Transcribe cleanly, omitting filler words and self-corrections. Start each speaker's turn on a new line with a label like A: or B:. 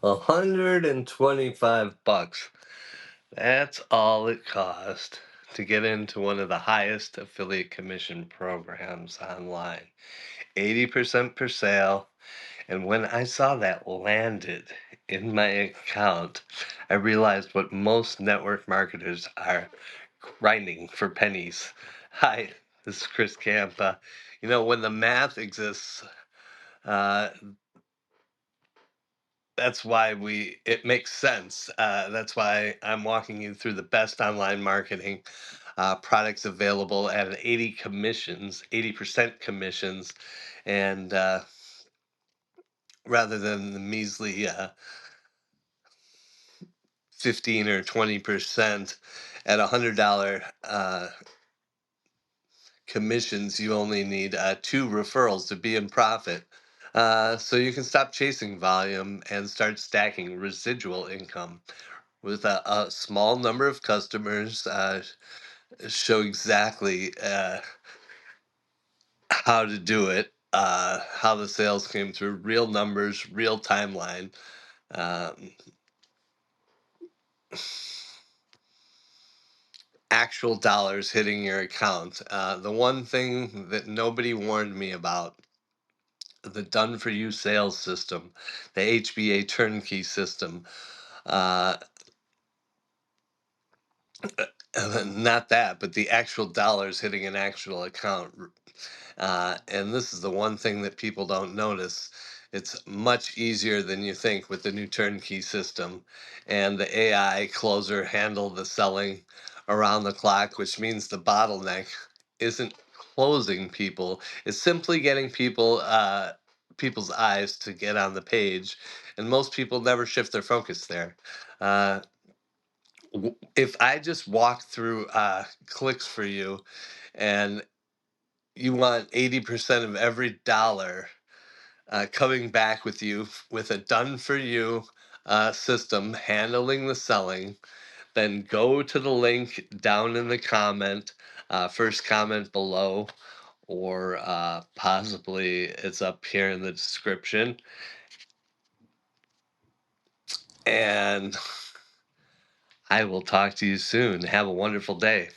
A: $125. That's all it cost to get into one of the highest affiliate commission programs online. 80% per sale. And when I saw that landed in my account, I realized what most network marketers are grinding for pennies. Hi, this is Chris Campa. When the math exists, uh, that's why it makes sense. That's why I'm walking you through the best online marketing products available at an 80% commissions, and rather than the measly 15 or 20% at $100 commissions. You only need two referrals to be in profit. So you can stop chasing volume and start stacking residual income with a small number of customers. Show exactly how to do it, how the sales came through, real numbers, real timeline. Um, Actual dollars hitting your account. The one thing that nobody warned me about, the done for you sales system, the HBA turnkey system. Uh, Not that, but the actual dollars hitting an actual account. And this is the one thing that people don't notice. It's much easier than you think with the new turnkey system. And the AI closer handle the selling around the clock, which means the bottleneck isn't closing people. It's simply getting people's eyes to get on the page. And most people never shift their focus there. Uh, if I just walk through clicks for you, and you want 80% of every dollar coming back with you with a done for you system handling the selling, then go to the link down in the comment, first comment below, or possibly it's up here in the description. And I will talk to you soon. Have a wonderful day.